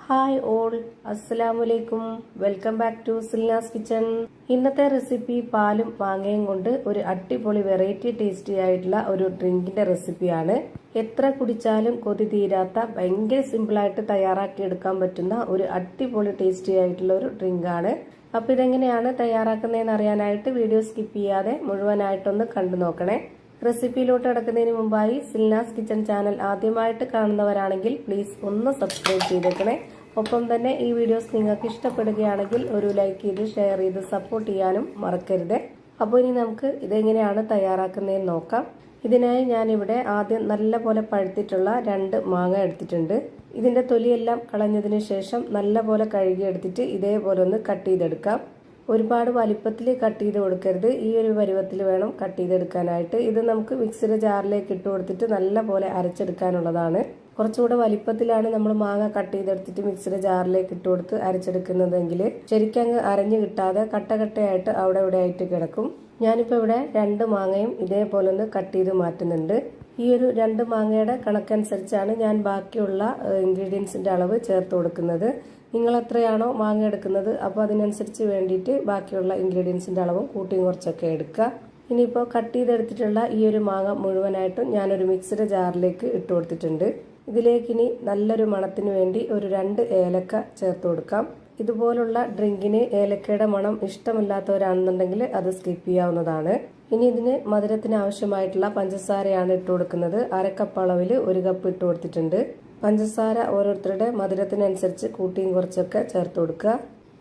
Hi all, അസ്സലാമലൈക്കും. Welcome back to Silnas kitchen. ഇന്നത്തെ recipe പാലും മാങ്ങയും കൊണ്ട് ഒരു അടിപൊളി വെറൈറ്റി ടേസ്റ്റി ആയിട്ടുള്ള ഒരു ഡ്രിങ്കിന്റെ റെസിപ്പിയാണ്. എത്ര കുടിച്ചാലും കൊതി തീരാത്ത ഭയങ്കര സിമ്പിളായിട്ട് തയ്യാറാക്കി എടുക്കാൻ പറ്റുന്ന ഒരു അടിപൊളി ടേസ്റ്റി ആയിട്ടുള്ള ഒരു ഡ്രിങ്കാണ്. അപ്പൊ ഇതെങ്ങനെയാണ് തയ്യാറാക്കുന്നതെന്ന് അറിയാനായിട്ട് വീഡിയോ സ്കിപ്പ് ചെയ്യാതെ മുഴുവനായിട്ടൊന്ന് കണ്ടു നോക്കണേ. റെസിപ്പിയിലോട്ട് കിടക്കുന്നതിന് മുമ്പായി സിൽനാസ് കിച്ചൺ ചാനൽ ആദ്യമായിട്ട് കാണുന്നവരാണെങ്കിൽ പ്ലീസ് ഒന്ന് സബ്സ്ക്രൈബ് ചെയ്തേക്കണേ. ഒപ്പം തന്നെ ഈ വീഡിയോസ് നിങ്ങൾക്ക് ഇഷ്ടപ്പെടുകയാണെങ്കിൽ ഒരു ലൈക്ക് ചെയ്ത് ഷെയർ ചെയ്ത് സപ്പോർട്ട് ചെയ്യാനും മറക്കരുത്. അപ്പോൾ ഇനി നമുക്ക് ഇതെങ്ങനെയാണ് തയ്യാറാക്കുന്നതെന്ന് നോക്കാം. ഇതിനായി ഞാനിവിടെ ആദ്യം നല്ല പോലെ പഴുത്തിട്ടുള്ള 2 മാങ്ങ എടുത്തിട്ടുണ്ട്. ഇതിന്റെ തൊലിയെല്ലാം കളഞ്ഞതിന് ശേഷം നല്ല പോലെ കഴുകി എടുത്തിട്ട് ഇതേപോലെ ഒന്ന് കട്ട് ചെയ്തെടുക്കാം. ഒരുപാട് വലിപ്പത്തിൽ കട്ട് ചെയ്ത് കൊടുക്കരുത്, ഈ ഒരു പരുവത്തിൽ വേണം കട്ട് ചെയ്തെടുക്കാനായിട്ട്. ഇത് നമുക്ക് മിക്സിയുടെ ജാറിലേക്ക് ഇട്ട് കൊടുത്തിട്ട് നല്ല പോലെ അരച്ചെടുക്കാനുള്ളതാണ്. കുറച്ചുകൂടെ വലിപ്പത്തിലാണ് നമ്മൾ മാങ്ങ കട്ട് ചെയ്തെടുത്തിട്ട് മിക്സിയുടെ ജാറിലേക്ക് ഇട്ട് കൊടുത്ത് അരച്ചെടുക്കുന്നതെങ്കിൽ ശരിക്കങ്ങ് അരഞ്ഞു കിട്ടാതെ കട്ടയായിട്ട് അവിടെ ഇവിടെ ആയിട്ട് കിടക്കും. ഞാനിപ്പോൾ ഇവിടെ 2 മാങ്ങയും ഇതേപോലെ ഒന്ന് കട്ട് ചെയ്ത് മാറ്റുന്നുണ്ട്. ഈ ഒരു 2 മാങ്ങയുടെ കണക്കനുസരിച്ചാണ് ഞാൻ ബാക്കിയുള്ള ഇൻഗ്രീഡിയൻസിന്റെ അളവ് ചേർത്ത് കൊടുക്കുന്നത്. നിങ്ങൾ എത്രയാണോ മാങ്ങ എടുക്കുന്നത് അപ്പോൾ അതിനനുസരിച്ച് വേണ്ടിയിട്ട് ബാക്കിയുള്ള ഇൻഗ്രീഡിയൻസിന്റെ അളവും കൂട്ടിയും കുറച്ചൊക്കെ എടുക്കുക. ഇനിയിപ്പോൾ കട്ട് ചെയ്തെടുത്തിട്ടുള്ള ഈ ഒരു മാങ്ങ മുഴുവനായിട്ടും ഞാനൊരു മിക്സിയുടെ ജാറിലേക്ക് ഇട്ട് കൊടുത്തിട്ടുണ്ട്. ഇതിലേക്ക് ഇനി നല്ലൊരു മണത്തിന് വേണ്ടി ഒരു 2 ഏലക്ക ചേർത്ത് കൊടുക്കാം. ഇതുപോലുള്ള ഡ്രിങ്കിന് ഏലക്കയുടെ മണം ഇഷ്ടമില്ലാത്തവരാണെന്നുണ്ടെങ്കിൽ അത് സ്കിപ്പ് ചെയ്യാവുന്നതാണ്. ഇനി ഇതിന് മധുരത്തിന് ആവശ്യമായിട്ടുള്ള പഞ്ചസാരയാണ് ഇട്ട് കൊടുക്കുന്നത്. 1/2 കപ്പ് അളവിൽ 1 കപ്പ് ഇട്ട് കൊടുത്തിട്ടുണ്ട്. പഞ്ചസാര ഓരോരുത്തരുടെ മധുരത്തിനനുസരിച്ച് കൂട്ടിയും കുറച്ചൊക്കെ ചേർത്ത് കൊടുക്കുക.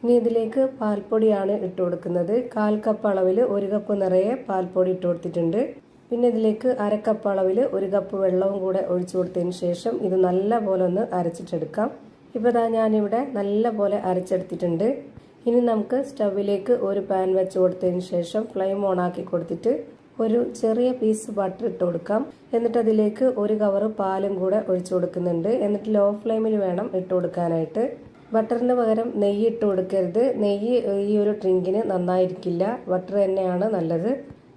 ഇനി ഇതിലേക്ക് പാൽപ്പൊടിയാണ് ഇട്ട് കൊടുക്കുന്നത്. 1/4 കപ്പ് അളവിൽ 1 കപ്പ് നിറയെ പാൽപ്പൊടി ഇട്ട് കൊടുത്തിട്ടുണ്ട്. പിന്നെ ഇതിലേക്ക് 1/2 കപ്പ് അളവിൽ 1 കപ്പ് വെള്ളവും കൂടെ ഒഴിച്ചു കൊടുത്തതിന് ശേഷം ഇത് നല്ല പോലെ ഒന്ന് അരച്ചിട്ടെടുക്കാം. ഇപ്പോൾ ഞാനിവിടെ നല്ല പോലെ അരച്ചെടുത്തിട്ടുണ്ട്. ഇനി നമുക്ക് സ്റ്റവിലേക്ക് ഒരു പാൻ വെച്ച് കൊടുത്തതിന് ശേഷം ഫ്ലെയിം ഓൺ ആക്കി കൊടുത്തിട്ട് ഒരു ചെറിയ പീസ് ബട്ടർ ഇട്ട് കൊടുക്കാം. എന്നിട്ട് അതിലേക്ക് 1 കവറ് പാലും കൂടെ ഒഴിച്ചു കൊടുക്കുന്നുണ്ട്. എന്നിട്ട് ലോ ഫ്ലെയിമിൽ വേണം ഇട്ട് കൊടുക്കാനായിട്ട്. ബട്ടറിന് പകരം നെയ്യ് ഇട്ട് കൊടുക്കരുത്. നെയ്യ് ഈ ഒരു ഡ്രിങ്കിന് നന്നായിരിക്കില്ല, ബട്ടർ തന്നെയാണ് നല്ലത്.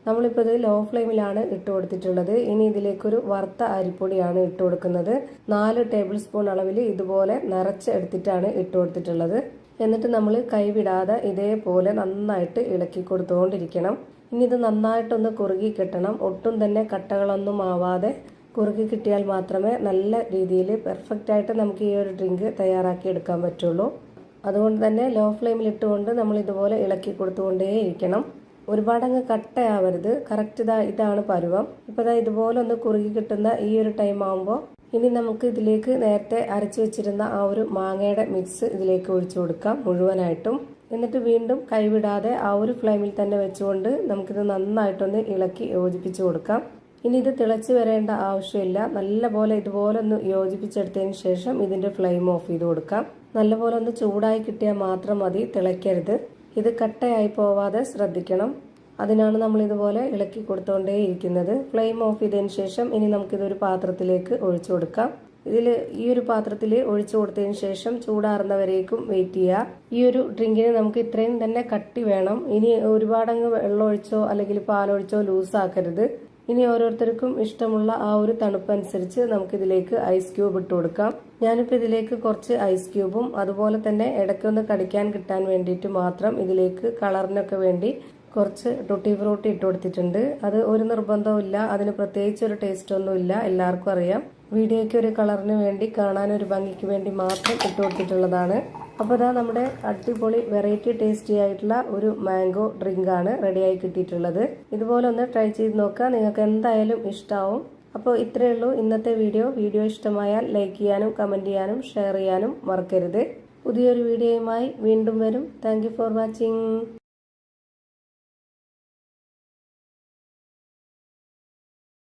നമ്മളിപ്പോൾ ഇത് ലോ ഫ്ലെയിമിലാണ് ഇട്ട് കൊടുത്തിട്ടുള്ളത്. ഇനി ഇതിലേക്കൊരു വറുത്ത അരിപ്പൊടിയാണ് ഇട്ട് കൊടുക്കുന്നത്. 4 ടേബിൾ സ്പൂൺ അളവിൽ ഇതുപോലെ നിറച്ച് എടുത്തിട്ടാണ് ഇട്ട് കൊടുത്തിട്ടുള്ളത്. എന്നിട്ട് നമ്മൾ കൈവിടാതെ ഇതേപോലെ നന്നായിട്ട് ഇളക്കി കൊടുത്തുകൊണ്ടിരിക്കണം. ഇനി ഇത് നന്നായിട്ടൊന്ന് കുറുകി കിട്ടണം. ഒട്ടും തന്നെ കട്ടകളൊന്നും ആവാതെ കുറുകി കിട്ടിയാൽ മാത്രമേ നല്ല രീതിയിൽ പെർഫെക്റ്റ് ആയിട്ട് നമുക്ക് ഈ ഒരു ഡ്രിങ്ക് തയ്യാറാക്കി എടുക്കാൻ പറ്റുള്ളൂ. അതുകൊണ്ട് തന്നെ ലോ ഫ്ലെയിമിൽ ഇട്ടുകൊണ്ട് നമ്മൾ ഇതുപോലെ ഇളക്കി കൊടുത്തുകൊണ്ടേയിരിക്കണം. ഒരുപാടങ്ങ് കട്ടയാവരുത്. കറക്റ്റ് ഇതാണ് പരുവം. ഇപ്പോൾ ഇതുപോലെ ഒന്ന് കുറുകി കിട്ടുന്ന ഈ ഒരു ടൈം ആകുമ്പോൾ ഇനി നമുക്ക് ഇതിലേക്ക് നേരത്തെ അരച്ചു വെച്ചിരുന്ന ആ ഒരു മാങ്ങയുടെ മിക്സ് ഇതിലേക്ക് ഒഴിച്ചു കൊടുക്കാം മുഴുവനായിട്ടും. എന്നിട്ട് വീണ്ടും കൈവിടാതെ ആ ഒരു ഫ്ലെയിമിൽ തന്നെ വെച്ചുകൊണ്ട് നമുക്കിത് നന്നായിട്ടൊന്ന് ഇളക്കി യോജിപ്പിച്ചു കൊടുക്കാം. ഇനി ഇത് തിളച്ച് വരേണ്ട ആവശ്യമില്ല. നല്ലപോലെ ഇതുപോലെ ഒന്ന് യോജിപ്പിച്ചെടുത്തതിന് ശേഷം ഇതിന്റെ ഫ്ലെയിം ഓഫ് ചെയ്ത് കൊടുക്കാം. നല്ലപോലെ ഒന്ന് ചൂടായി കിട്ടിയാൽ മാത്രം മതി, തിളയ്ക്കരുത്. ഇത് കട്ടയായി പോവാതെ ശ്രദ്ധിക്കണം. അതിനാണ് നമ്മൾ ഇതുപോലെ ഇളക്കി കൊടുത്തുകൊണ്ടേയിരിക്കുന്നത്. ഫ്ലെയിം ഓഫ് ചെയ്തതിന് ശേഷം ഇനി നമുക്കിതൊരു പാത്രത്തിലേക്ക് ഒഴിച്ചു കൊടുക്കാം. ഈ ഒരു പാത്രത്തിൽ ഒഴിച്ചു കൊടുത്തതിന് ശേഷം ചൂടാറുന്നവരേക്കും വെയിറ്റ് ചെയ്യുക. ഈ ഒരു ഡ്രിങ്കിന് നമുക്ക് ഇത്രയും തന്നെ കട്ടി വേണം. ഇനി ഒരുപാടങ്ങ് വെള്ളം ഒഴിച്ചോ അല്ലെങ്കിൽ പാലൊഴിച്ചോ ലൂസാക്കരുത്. ഇനി ഓരോരുത്തർക്കും ഇഷ്ടമുള്ള ആ ഒരു തണുപ്പനുസരിച്ച് നമുക്കിതിലേക്ക് ഐസ് ക്യൂബ് ഇട്ട് കൊടുക്കാം. ഞാനിപ്പോൾ ഇതിലേക്ക് കുറച്ച് ഐസ് ക്യൂബും അതുപോലെ തന്നെ ഇടയ്ക്കൊന്ന് കടിക്കാൻ കിട്ടാൻ വേണ്ടിയിട്ട് മാത്രം ഇതിലേക്ക് കളറിനൊക്കെ വേണ്ടി കുറച്ച് ടൂട്ടി ഫ്രൂട്ടി ഇട്ട് കൊടുത്തിട്ടുണ്ട്. അത് ഒരു നിർബന്ധവും ഇല്ല, അതിന് പ്രത്യേകിച്ച് ഒരു ടേസ്റ്റ് ഒന്നും ഇല്ല, എല്ലാവർക്കും അറിയാം. വീഡിയോയ്ക്ക് ഒരു കളറിന് വേണ്ടി, കാണാനൊരു ഭംഗിക്ക് വേണ്ടി മാത്രം ഇട്ട് കൊടുത്തിട്ടുള്ളതാണ്. അപ്പോൾ നമ്മുടെ അടിപൊളി വെറൈറ്റി ടേസ്റ്റി ആയിട്ടുള്ള ഒരു മാംഗോ ഡ്രിങ്കാണ് റെഡിയായി കിട്ടിയിട്ടുള്ളത്. ഇതുപോലെ ഒന്ന് ട്രൈ ചെയ്ത് നോക്കുക, നിങ്ങൾക്ക് എന്തായാലും ഇഷ്ടമാവും. അപ്പോൾ ഇത്രയേ ഉള്ളൂ ഇന്നത്തെ വീഡിയോ ഇഷ്ടമായാൽ ലൈക്ക് ചെയ്യാനും കമന്റ് ചെയ്യാനും ഷെയർ ചെയ്യാനും മറക്കരുത്. പുതിയൊരു വീഡിയോയുമായി വീണ്ടും വരും. Thank you for watching.